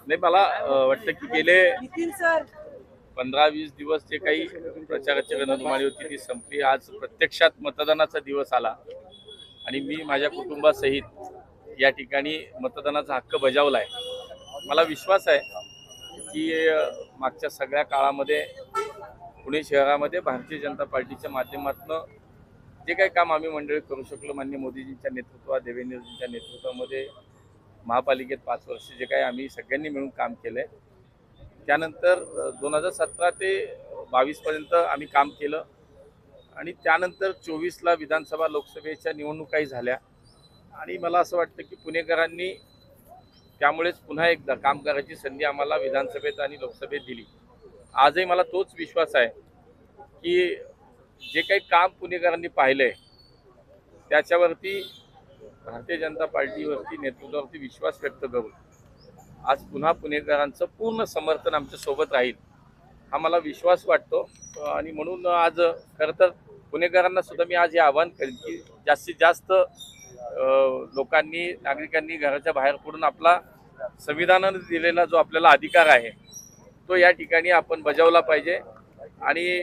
नाही मला वाटतं की गेले 15-20 दिवस जे काही प्रचाराची रणधुमाळी होती ती संपली. आज प्रत्यक्षात मतदानाचा दिवस आला आणि मी माझ्या कुटुंबासहित या ठिकाणी मतदानाचा हक्क बजावलाय. मला विश्वास आहे की मागच्या सगळ्या काळामध्ये पुणे शहरामध्ये भारतीय जनता पार्टीच्या माध्यमातून जे काही काम आम्ही मंडळी करू शकलो, माननीय मोदीजींच्या नेतृत्वात, देवेंद्रजींच्या नेतृत्वामध्ये महापालिकेत 5 वर्ष जे काही आम्ही सगळ्यांनी मिळून काम केलंय. त्यानंतर 2017 ते 22 पर्यंत आम्ही काम केलं आणि त्यानंतर 24ला विधानसभा लोकसभेच्या निवडणुकाही झाल्या आणि मला असं वाटतं की पुणेकरांनी त्यामुळेच पुन्हा एकदा काम करायची संधी आम्हाला विधानसभेत आणि लोकसभेत दिली. आजही मला तोच विश्वास आहे की जे काही काम पुणेकरांनी पाहिलंय त्याच्यावरती भारतीय जनता पार्टीवरती नेतृत्वावरती विश्वास व्यक्त करून आज पुन्हा पुणेकरांचं पूर्ण समर्थन आमच्या सोबत राहील हा मला विश्वास वाटतो. आणि म्हणून आज खरं तर पुणेकरांना सुद्धा मी आज हे आवाहन करेन की जास्तीत जास्त लोकांनी, नागरिकांनी घराच्या बाहेर पडून आपला संविधानाने दिलेला जो आपल्याला अधिकार आहे तो या ठिकाणी आपण बजावला पाहिजे आणि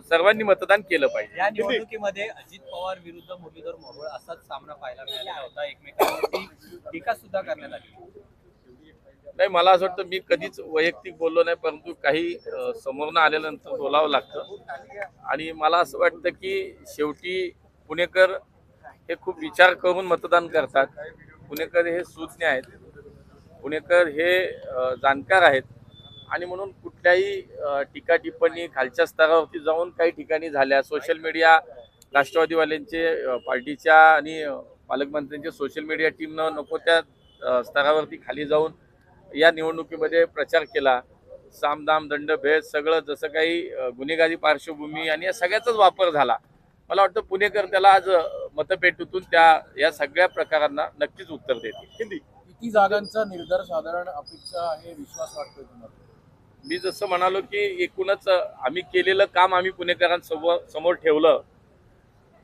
सर्वांनी मतदान केलं पाहिजे. या निवडणुकीमध्ये अजित पवार विरुद्ध मुरलीधर मोहोळ असाच सामना पाहायला मिळाला होता. एकमेकांवरती टीका सुद्धा करण्यात आली. नाही, मला असं वाटतं मी कधीच वैयक्तिक बोललो नाही, परंतु काही समोरनं आल्यानंतर बोलावं लागतं. आणि मला असं वाटतं की शेवटी पुणेकर हे खूप विचार करून मतदान करतात. पुणेकर हे सुज्ञ आहेत, पुणेकर हे जाणकार आहेत आणि म्हणून कुठल्याही टीका टिप्पणी खालच्या स्तरावरती जाऊन काही ठिकाणी झाल्या. सोशल मीडिया राष्ट्रवादीवाल्यांचे पार्टीच्या आणि पालकमंत्र्यांच्या सोशल मीडिया टीमनं नको त्या स्तरावरती खाली जाऊन या निवडणुकीमध्ये प्रचार केला. सामदाम दंड भेद सगळं जसं काही गुन्हेगारी पार्श्वभूमी आणि या सगळ्याचाच वापर झाला. मला वाटतं पुणेकर त्याला आज मतपेटीतून या सगळ्या प्रकारांना नक्कीच उत्तर देतील. किती जागांचा निर्धार साधारण अपेक्षा आहे, विश्वास वाटतोय तुम्हाला? मी जसं म्हणालो की एकूणच आम्ही केलेलं काम आम्ही पुणेकरांसमोर ठेवलं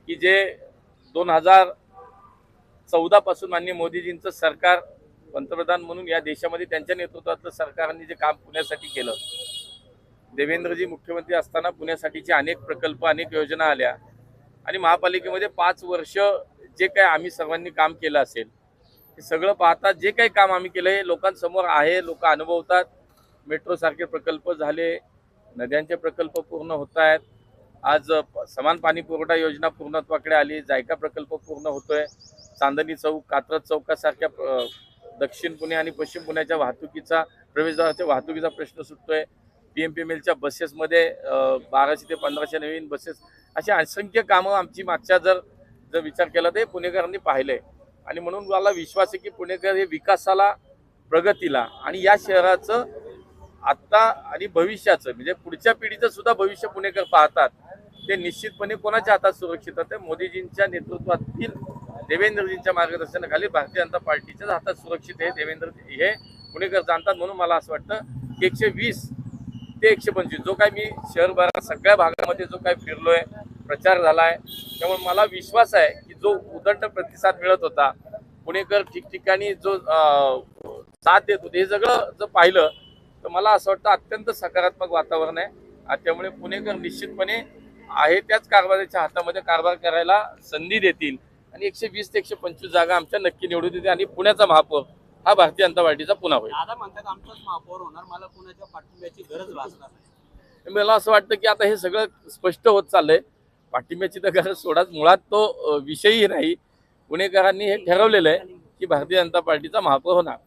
की जे 2014 पासून माननीय मोदीजींचं सरकार पंतप्रधान म्हणून या देशामध्ये त्यांच्या नेतृत्वातलं सरकारने जे काम पुण्यासाठी केलं. देवेंद्रजी मुख्यमंत्री असताना पुण्यासाठीचे अनेक प्रकल्प, अनेक योजना आल्या आणि महापालिकेमध्ये 5 वर्ष जे काही आम्ही सर्वांनी काम केलं असेल हे सगळं पाहता जे काही काम आम्ही केलं हे लोकांसमोर आहे, लोक अनुभवतात. मेट्रो सारखे प्रकल्प झाले, नद्यांचे प्रकल्प पूर्ण होत आहेत. आज समान पाणी पुरवठा योजना पूर्णत्वाकडे आली, जायका प्रकल्प पूर्ण होतोय. चांदणी चौक, कात्रज चौकासारख्या दक्षिण पुणे आणि पश्चिम पुण्याच्या वाहतुकीचा, प्रवेशद्वाराच्या वाहतुकीचा प्रश्न सुटतोय. PMPMLच्या बसेसमध्ये 1200 ते 1500 नवीन बसेस, अशी असंख्य कामं आमची मागच्या जर विचार केला तर पुणेकरांनी पाहिलंय. आणि म्हणून मला विश्वास आहे की पुणेकर हे विकासाला, प्रगतीला आणि या शहराचं आत्ता आणि भविष्याचं म्हणजे पुढच्या पिढीचं सुद्धा भविष्य पुणेकर पाहतात. ते निश्चितपणे कोणाच्या हातात सुरक्षित आहे? मोदीजींच्या नेतृत्वातील देवेंद्रजींच्या मार्गदर्शनाखाली भारतीय जनता पार्टीच्याच हातात सुरक्षित आहे. देवेंद्रजी हे पुणेकर जाणतात. म्हणून मला असं वाटतं की 120 ते 125 जो काय मी शहरभरात सगळ्या भागामध्ये जो काय फिरलोय, प्रचार झालाय, त्यामुळे मला विश्वास आहे की जो उदंड प्रतिसाद मिळत होता, पुणेकर ठिकठिकाणी जो साथ देत होते, हे सगळं जर पाहिलं तर मला असं वाटतं अत्यंत सकारात्मक वातावरण आहे. त्यामुळे पुणेकर निश्चितपणे आहे त्याच कारभाराच्या हातामध्ये कारभार करायला संधी देतील आणि 120 ते 125 जागा आमच्या नक्की निवडून देतील आणि पुण्याचा महापौर हा भारतीय जनता पार्टीचा पुन्हा होईल. दादा म्हणतात आमचाच महापौर होणार, मला पुण्याच्या पाठिंब्याची गरज भासणार नाही. मला असं वाटतं की आता हे सगळं स्पष्ट होत चाललंय. पाठिंब्याची तर गरज सोडाच, मुळात तो विषयही नाही. पुणेकरांनी हे ठरवलेलं आहे की भारतीय जनता पार्टीचा महापौर होणार.